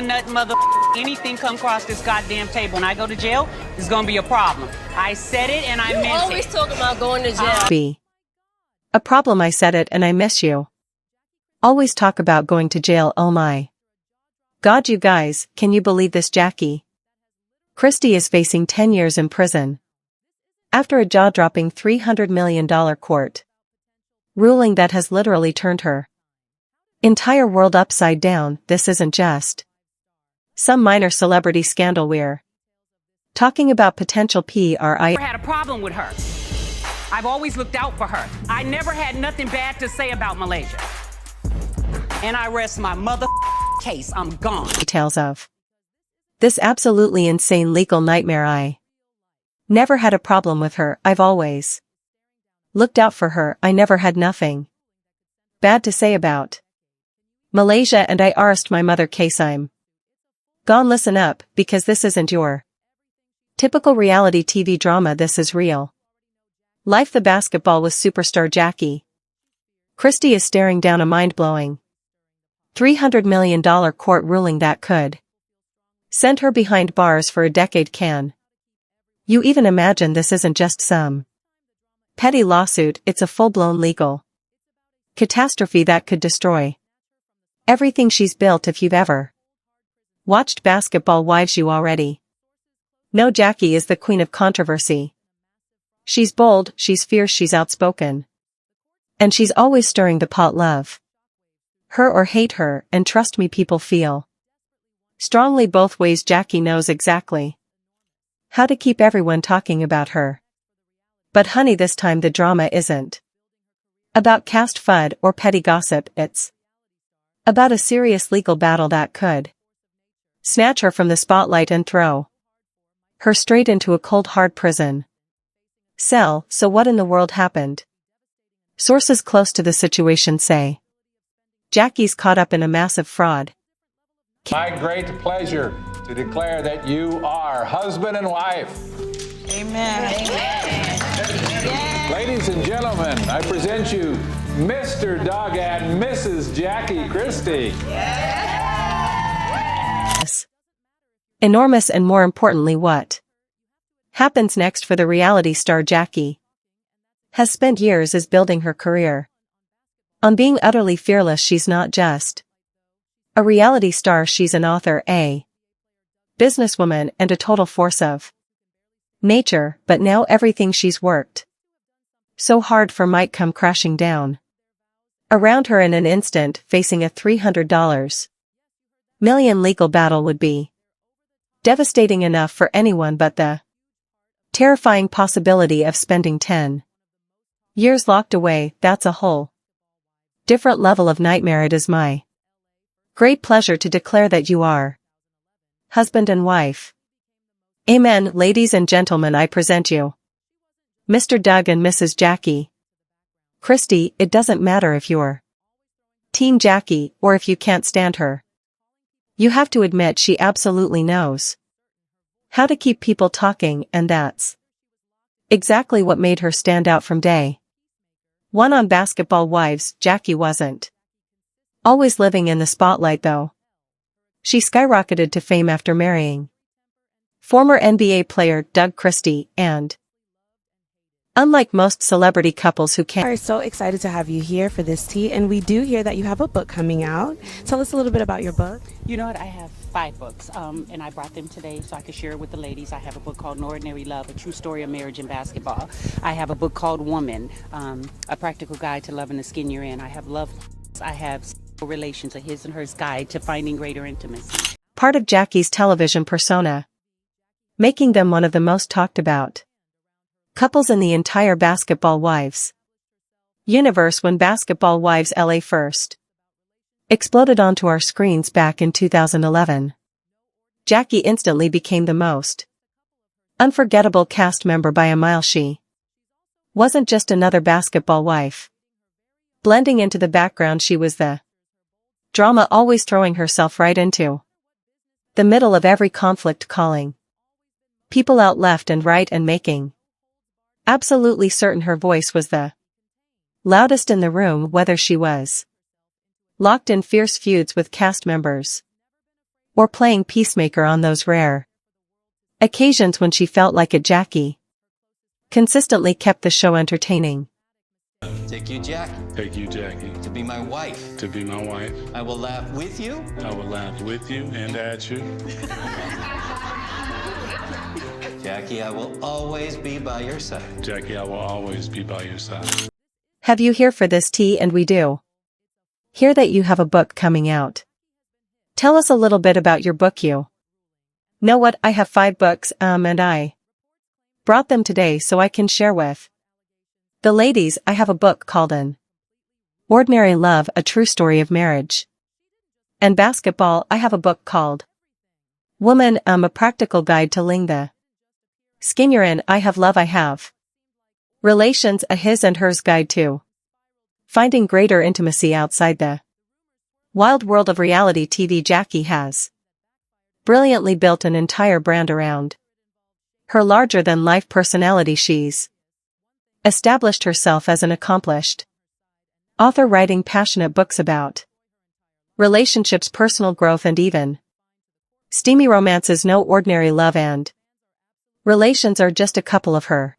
nut mother anything come across this goddamn table and I go to jail, it's gonna be a problem. I said it and I meant it. You always talking about going to jail. B. A problem. I said it and I miss you. Always talk about going to jail. Oh my God, you guys, can you believe this? Jackie Christie is facing 10 years in prison after a jaw-dropping $300 million court ruling that has literally turned her entire world upside down. This isn't just some minor celebrity scandal. We're talking about potential I never had a problem with her. I've always looked out for her. I never had nothing bad to say about Malaysia. And I rest my mother case. I'm gone. Details of this absolutely insane legal nightmare. I never had a problem with her. I've always looked out for her. I never had nothing bad to say about Malaysia, and I arst my mother case. I'm gone. Listen up, because this isn't your typical reality TV drama. This is real life. The basketball with superstar Jackie Christie is staring down a mind-blowing $300 million court ruling that could send her behind bars for a decade. Can you even imagine? This isn't just some petty lawsuit, it's a full-blown legal catastrophe that could destroy everything she's built. If you've ever watched Basketball Wives, you already know Jackie is the queen of controversy. She's bold, she's fierce, she's outspoken, and she's always stirring the pot. Love her or hate her, and trust me, people feel strongly both ways. Jackie knows exactly how to keep everyone talking about her. But honey, this time the drama isn't about cast FUD or petty gossip. It's about a serious legal battle that could snatch her from the spotlight and throw her straight into a cold hard prison cell. So what in the world happened? Sources close to the situation say Jackie's caught up in a massive fraud. My great pleasure to declare that you are husband and wife. Amen. Amen. Ladies and gentlemen, I present you Mr. Doug and Mrs. Jackie Christie. Yes. Enormous, and more importantly, what happens next for the reality star? Jackie has spent years as building her career on being utterly fearless. She's not just a reality star, she's an author, a businesswoman, and a total force of nature. But now everything she's worked so hard for might come crashing down around her in an instant. Facing a $300 million legal battle would be devastating enough for anyone, but the terrifying possibility of spending 10 years locked away, that's a whole different level of nightmare. It is my great pleasure to declare that you are husband and wife. Amen. Ladies and gentlemen, I present you Mr. Doug and Mrs. Jackie Christie. It doesn't matter if you're Team Jackie or if you can't stand her. You have to admit she absolutely knows how to keep people talking, and that's exactly what made her stand out from day one on Basketball Wives. Jackie wasn't always living in the spotlight, though. She skyrocketed to fame after marrying former NBA player Doug Christie, and unlike most celebrity couples who can't. We are so excited to have you here for this tea, and we do hear that you have a book coming out. Tell us a little bit about your book. You know what? I have 5 books, and I brought them today so I could share it with the ladies. I have a book called An Ordinary Love, a true story of marriage and basketball. I have a book called Woman, a practical guide to loving the skin you're in. I have love. I have relations, a his and hers guide to finding greater intimacy. Part of Jackie's television persona, making them one of the most talked about couples in the entire Basketball Wives universe. When Basketball Wives LA first exploded onto our screens back in 2011, Jackie instantly became the most unforgettable cast member by a mile. She wasn't just another basketball wife blending into the background, she was the drama, always throwing herself right into the middle of every conflict, calling people out left and right, and making absolutely certain her voice was the loudest in the room, whether she was locked in fierce feuds with cast members, Or playing peacemaker on those rare occasions when she felt like it. Jackie consistently kept the show entertaining. Take you, Jackie. Take you, Jackie. To be my wife. To be my wife. I will laugh with you. I will laugh with you and at you. Jackie, I will always be by your side. Jackie, I will always be by your side. Have you here for this tea? And we do hear that you have a book coming out. Tell us a little bit about your book. You know what? I have 5 books, and I brought them today so I can share with the ladies. I have a book called An Ordinary Love, a True Story of Marriage and Basketball. I have a book called Woman, a Practical Guide to Ling the Skin You're In. I have Love, I have Relations, a His and Hers Guide to Finding Greater Intimacy Outside the Wild World of Reality TV. Jackie has brilliantly built an entire brand around her larger-than-life personality. She's established herself as an accomplished author, writing passionate books about relationships, personal growth, and even steamy romances. No Ordinary Love and Relations are just a couple of her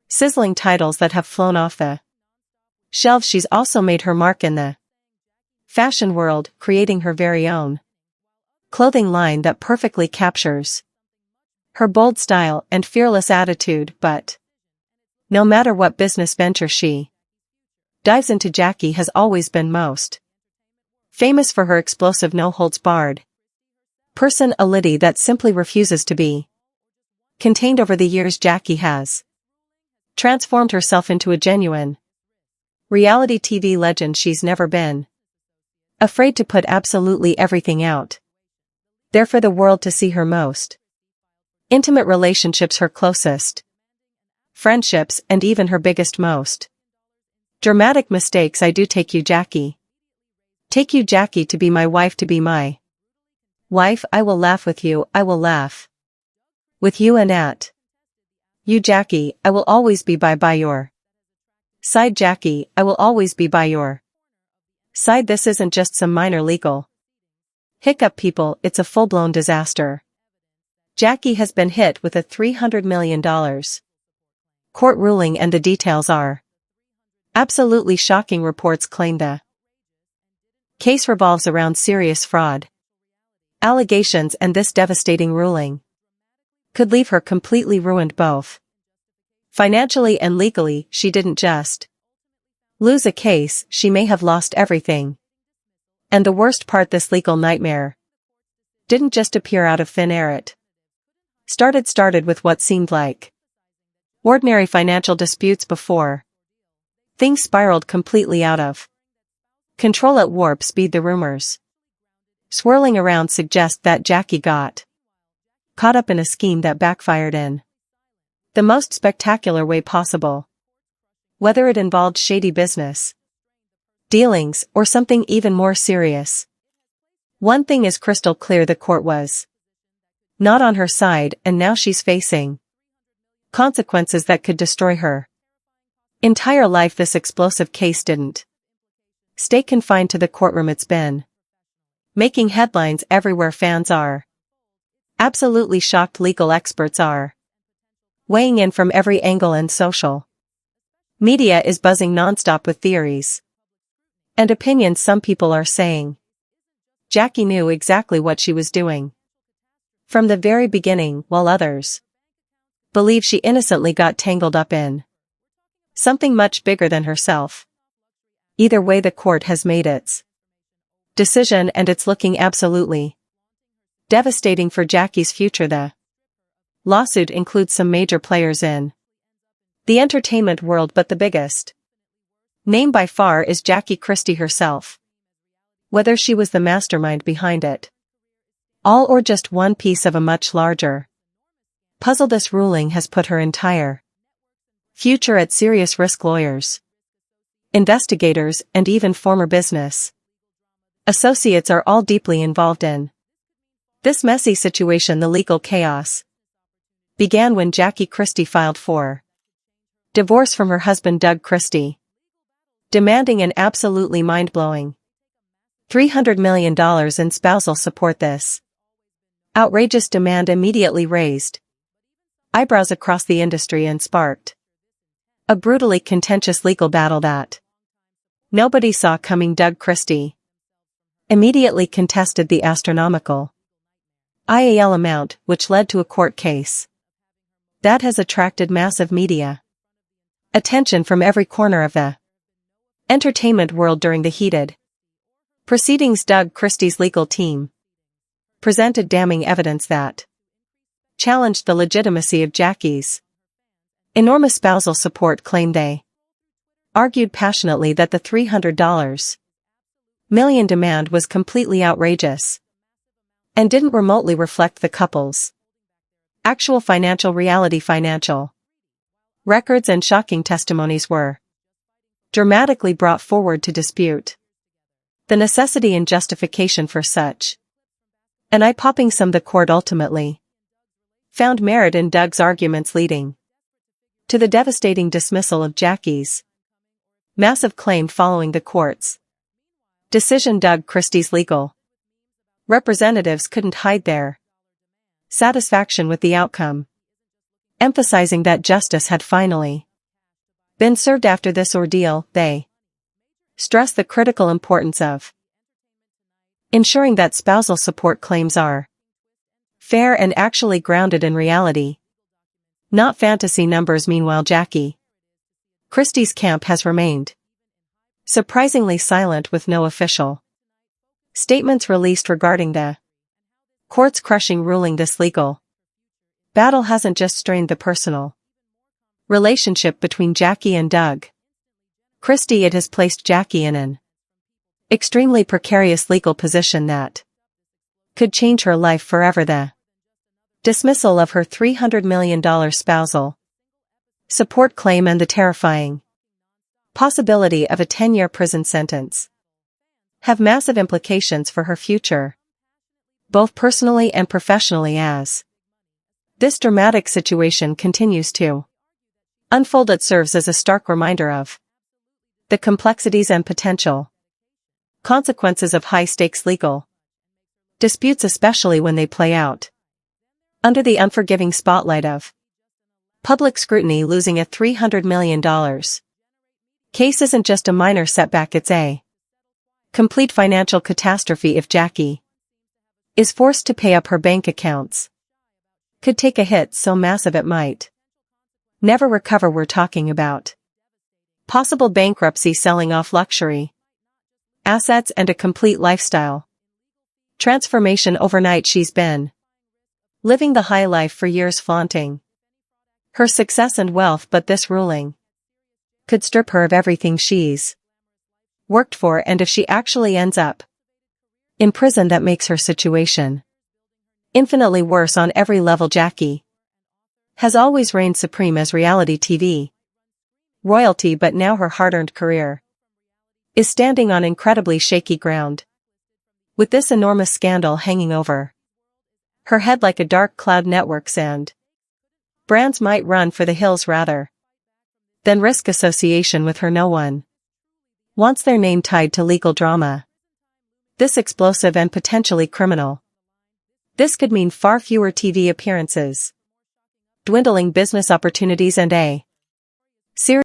sizzling titles that have flown off the shelves. She's also made her mark in the fashion world, creating her very own clothing line that perfectly captures her bold style and fearless attitude. But no matter what business venture she dives into, Jackie has always been most famous for her explosive, no-holds-barred personality that simply refuses to be contained. Over the years, Jackie has transformed herself into a genuine reality TV legend. She's never been afraid to put absolutely everything out there for the world to see. Her most intimate relationships, her closest friendships, and even her biggest, most dramatic mistakes. I do take you, Jackie. Take you, Jackie, to be my wife, to be my wife. I will laugh with you, I will laugh with you and at you, Jackie. I will always be by your side, Jackie. I will always be by your side. This isn't just some minor legal hiccup, people, it's a full-blown disaster. Jackie has been hit with a $300 million court ruling, and the details are absolutely shocking. Reports claim the case revolves around serious fraud allegations, and this devastating ruling could leave her completely ruined, both financially and legally. She didn't just lose a case, she may have lost everything. And the worst part, this legal nightmare didn't just appear out of thin air. It started with what seemed like ordinary financial disputes before things spiraled completely out of control at warp speed. The rumors swirling around suggest that Jackie got caught up in a scheme that backfired in the most spectacular way possible. Whether it involved shady business dealings or something even more serious, one thing is crystal clear: the court was not on her side, and now she's facing consequences that could destroy her entire life. This explosive case didn't stay confined to the courtroom. It's been making headlines everywhere. Fans are absolutely shocked. Legal experts are weighing in from every angle, and social media is buzzing nonstop with theories and opinions. Some people are saying Jackie knew exactly what she was doing from the very beginning, while others believe she innocently got tangled up in something much bigger than herself. Either way, the court has made its decision, and it's looking absolutely devastating for Jackie's future. The lawsuit includes some major players in the entertainment world, but the biggest name by far is Jackie Christie herself. Whether she was the mastermind behind it all or just one piece of a much larger puzzle, this ruling has put her entire future at serious risk. Lawyers, investigators, and even former business associates are all deeply involved in this messy situation. The legal chaos began when Jackie Christie filed for divorce from her husband Doug Christie, demanding an absolutely mind-blowing $300 million in spousal support. This outrageous demand immediately raised eyebrows across the industry and sparked a brutally contentious legal battle that nobody saw coming. Doug Christie immediately contested the astronomical IAL amount, which led to a court case that has attracted massive media attention from every corner of the entertainment world during the heated proceedings. Doug Christie's legal team presented damning evidence that challenged the legitimacy of Jackie's enormous spousal support claim. They argued passionately that the $300 million demand was completely outrageous and didn't remotely reflect the couple's actual financial reality. Financial records and shocking testimonies were dramatically brought forward to dispute the necessity and justification for such an eye-popping sum. The court ultimately found merit in Doug's arguments, leading to the devastating dismissal of Jackie's massive claim. Following the court's decision, Doug Christie's legal representatives couldn't hide their satisfaction with the outcome, emphasizing that justice had finally been served after this ordeal. They stressed the critical importance of ensuring that spousal support claims are fair and actually grounded in reality, not fantasy numbers. Meanwhile, Jackie Christie's camp has remained surprisingly silent, with no official statements released regarding the court's crushing ruling. This legal battle hasn't just strained the personal relationship between Jackie and Doug Christie, it has placed Jackie in an extremely precarious legal position that could change her life forever. The dismissal of her $300 million spousal support claim and the terrifying possibility of a 10-year prison sentence have massive implications for her future, both personally and professionally. As this dramatic situation continues to unfold, it serves as a stark reminder of the complexities and potential consequences of high-stakes legal disputes, especially when they play out under the unforgiving spotlight of public scrutiny. Losing a $300 million case isn't just a minor setback, it's a complete financial catastrophe. If Jackie is forced to pay up, her bank accounts could take a hit so massive it might never recover. We're talking about possible bankruptcy, selling off luxury assets, and a complete lifestyle transformation overnight. She's been living the high life for years, flaunting her success and wealth, but this ruling could strip her of everything she's worked for, and if she actually ends up in prison, that makes her situation infinitely worse on every level. Jackie has always reigned supreme as reality TV royalty, but now her hard-earned career is standing on incredibly shaky ground, with this enormous scandal hanging over her head like a dark cloud. Networks and brands might run for the hills rather than risk association with her. No one wants their name tied to legal drama this explosive and potentially criminal. This could mean far fewer TV appearances, dwindling business opportunities, and a serious